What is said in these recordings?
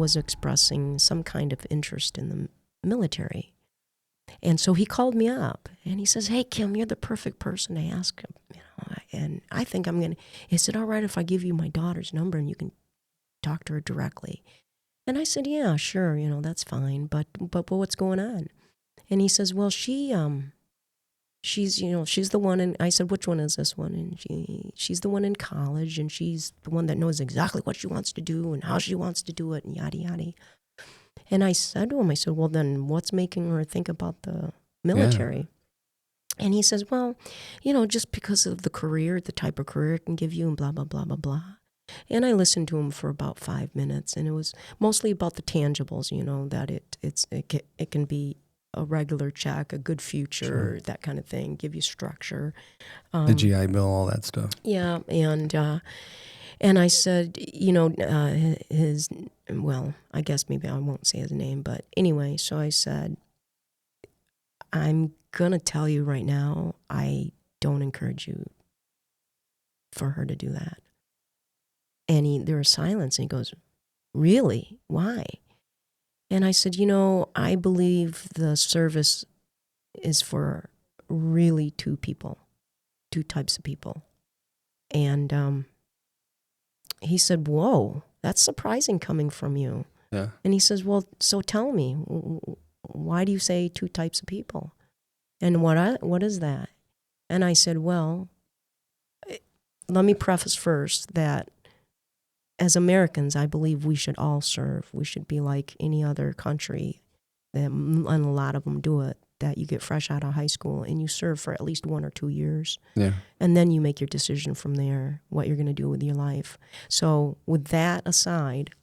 was expressing some kind of interest in the military. And so he called me up and he says, "Hey, Kim, you're the perfect person to ask him. And I think I'm going to," is it all right if I give you my daughter's number and you can talk to her directly? And I said, "Yeah, sure, that's fine. But what's going on?" And he says, "Well, she's the one." And I said, "Which one is this one?" And she's the one in college, and she's the one that knows exactly what she wants to do and how she wants to do it, and yada, yada. And I said to him, I said, "Well, then what's making her think about the military?" Yeah. And he says, "Well, just because of the career, the type of career it can give you, and blah, blah, blah, blah, blah." And I listened to him for about 5 minutes, and it was mostly about the tangibles, that it can be a regular check, a good future, sure, that kind of thing, give you structure. The GI Bill, all that stuff. Yeah, and I said, well, I guess maybe I won't say his name, but anyway, so I said, "I'm going to tell you right now, I don't encourage you for her to do that." And there was silence, and he goes, "Really? Why?" And I said, "I believe the service is for really two types of people." And he said, "Whoa, that's surprising coming from you." Yeah. And he says, "Well, so tell me, why do you say two types of people? And what is that?" And I said, "Well, let me preface first that as Americans, I believe we should all serve. We should be like any other country, and a lot of them do it, that you get fresh out of high school and you serve for at least 1 or 2 years. Yeah. And then you make your decision from there, what you're going to do with your life." So with that aside,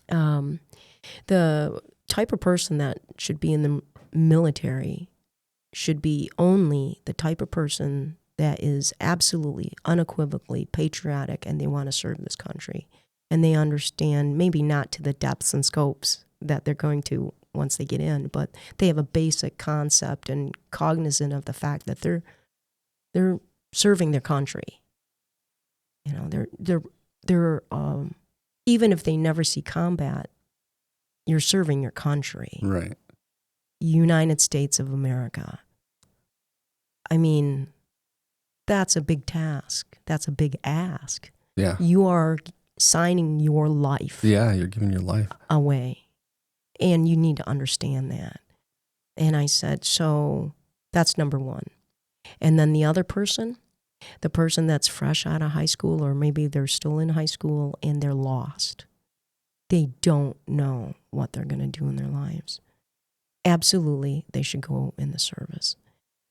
the type of person that should be in the military should be only the type of person that is absolutely, unequivocally patriotic, and they want to serve this country. And they understand, maybe not to the depths and scopes that they're going to once they get in, but they have a basic concept and cognizant of the fact that they're serving their country. They're even if they never see combat, you're serving your country. Right. United States of America. I mean, that's a big task. That's a big ask. Yeah. You are signing your life. Yeah, you're giving your life away. And you need to understand that. And I said, so that's number one. And then the other person, the person that's fresh out of high school, or maybe they're still in high school and they're lost. They don't know what they're going to do in their lives. Absolutely, they should go in the service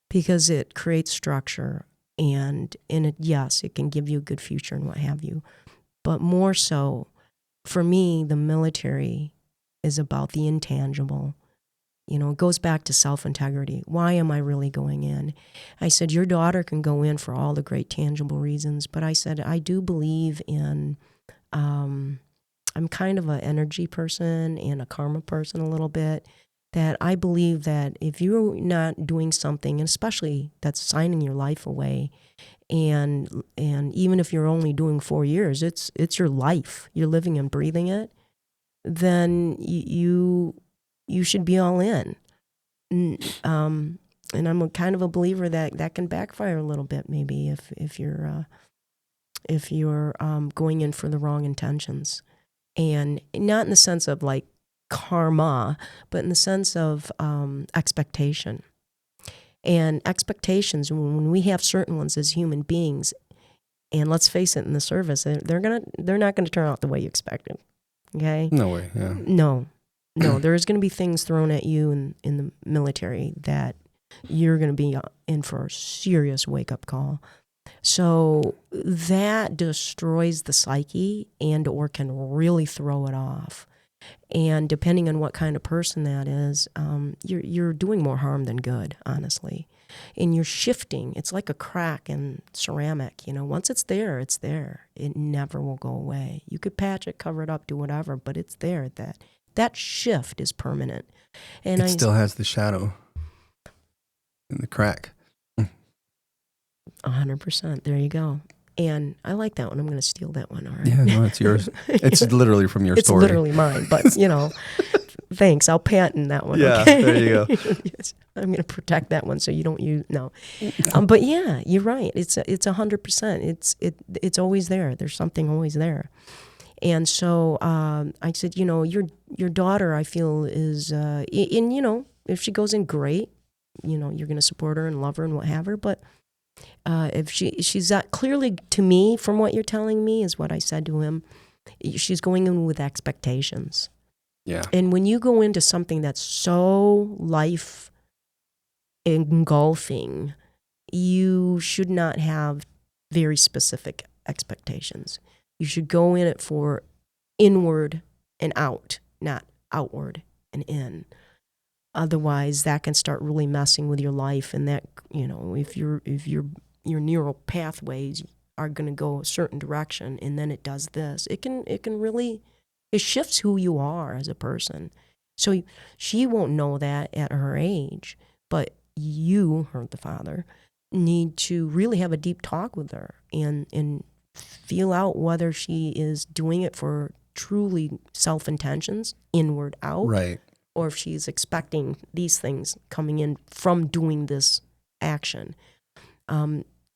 because it creates structure, and yes, it can give you a good future and what have you. But more so, for me, the military is about the intangible. It goes back to self-integrity. Why am I really going in? I said, your daughter can go in for all the great tangible reasons, but I said, I do believe in, I'm kind of an energy person and a karma person a little bit, that I believe that if you're not doing something, and especially that's signing your life away, and even if you're only doing 4 years, it's your life. You're living and breathing it. Then you should be all in. And I'm a kind of a believer that can backfire a little bit, maybe if you're going in for the wrong intentions, and not in the sense of like karma, but in the sense of expectation. And expectations, when we have certain ones as human beings, and let's face it, in the service, they're not gonna turn out the way you expected. Okay? No way. Yeah. No, there's going to be things thrown at you in the military that you're going to be in for a serious wake-up call. So that destroys the psyche or can really throw it off. And depending on what kind of person that is, you're doing more harm than good, honestly. And you're shifting. It's like a crack in ceramic. Once it's there, it's there. It never will go away. You could patch it, cover it up, do whatever, but it's there. That shift is permanent. And it still has the shadow and the crack. 100%. There you go. And I like that one. I'm going to steal that one. All right. Yeah, no, it's yours. It's literally from your story. It's literally mine, but thanks. I'll patent that one. Yeah, okay? there you go. Yes, I'm going to protect that one so you don't use no. But yeah, you're right. It's 100%. It's always there. There's something always there. And so I said, your daughter, I feel is if she goes in, great. You're going to support her and love her and what have her. But if she's clearly, to me, from what you're telling me, is what I said to him, she's going in with expectations. Yeah. And when you go into something that's so life engulfing, you should not have very specific expectations. You should go in it for inward and out, not outward and in. Otherwise, that can start really messing with your life, and that, if your neural pathways are going to go a certain direction, and then it does this, it can really, it shifts who you are as a person. So she won't know that at her age, but you, the father, need to really have a deep talk with her and feel out whether she is doing it for truly self-intentions, inward out, right, or if she's expecting these things coming in from doing this action.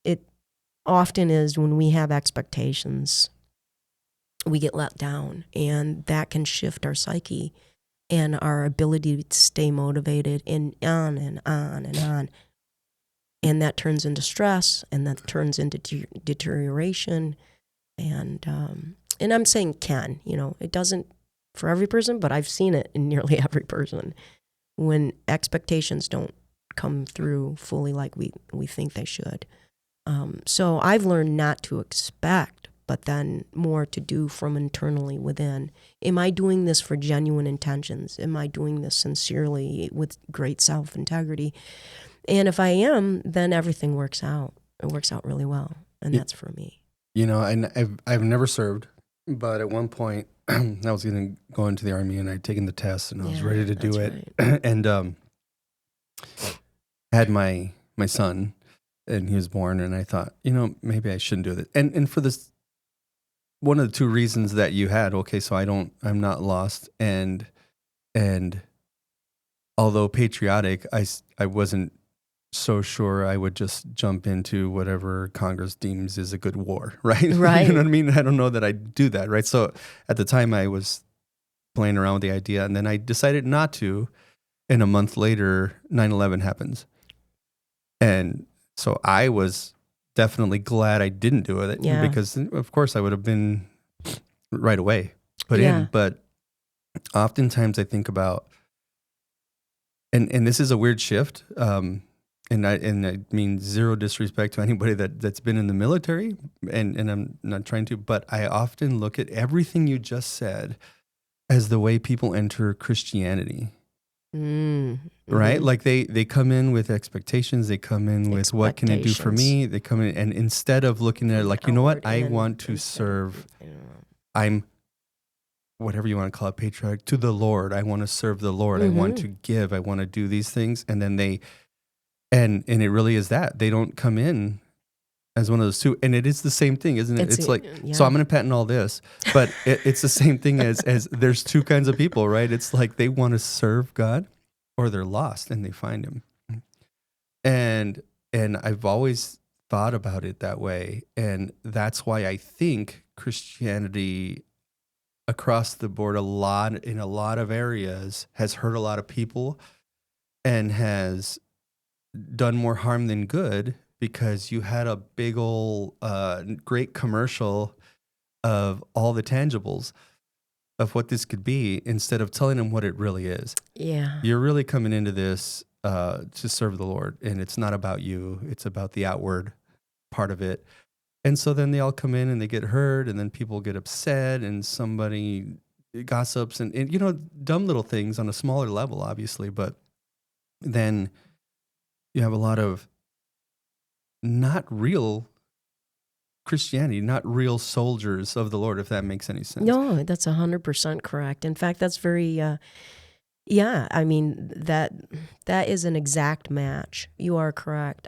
It often is when we have expectations, we get let down, and that can shift our psyche and our ability to stay motivated, and on and on and on. And that turns into stress, and that turns into deterioration. And I'm saying can, it doesn't for every person, but I've seen it in nearly every person when expectations don't come through fully like we think they should. So I've learned not to expect, but then more to do from internally within. Am I doing this for genuine intentions? Am I doing this sincerely with great self-integrity? And if I am, then everything works out. It works out really well, and that's for me. I've never served, but at one point I was going to go into the Army, and I'd taken the test, and I was ready to do it. Right. And I had my son, and he was born, and I thought, maybe I shouldn't do it. And for this, one of the two reasons that you had, okay, so I'm not lost, and although patriotic, I wasn't so sure I would just jump into whatever Congress deems is a good war, right? Right. You know what I mean? I don't know that I'd do that, right? So at the time I was playing around with the idea, and then I decided not to, and a month later, 9/11 happens. And so I was definitely glad I didn't do it, because of course I would have been right away put in. But oftentimes I think about, and this is a weird shift, and I mean zero disrespect to anybody that's been in the military, and I'm not trying to, but I often look at everything you just said as the way people enter Christianity. Mm-hmm. Right? Like they come in with expectations, they come in with what can it do for me? They come in, and instead of looking at it like, I want to serve, I'm whatever you want to call it, patriotic to the Lord. I want to serve the Lord. Mm-hmm. I want to give. I want to do these things. And then and it really is that. They don't come in as one of those two. And it is the same thing, isn't it? It's like, so I'm going to patent all this, but it's the same thing as there's two kinds of people, right? It's like they want to serve God, or they're lost and they find him. And I've always thought about it that way. And that's why I think Christianity across the board in a lot of areas has hurt a lot of people and has done more harm than good, because you had a big old great commercial of all the tangibles of what this could be, instead of telling them what it really is. Yeah. You're really coming into this to serve the Lord, and it's not about you. It's about the outward part of it. And so then they all come in and they get hurt, and then people get upset, and somebody gossips and dumb little things on a smaller level, obviously. But then you have a lot of not real Christianity, not real soldiers of the Lord, if that makes any sense. No, that's 100% correct. In fact, that's very, I mean, that is an exact match. You are correct.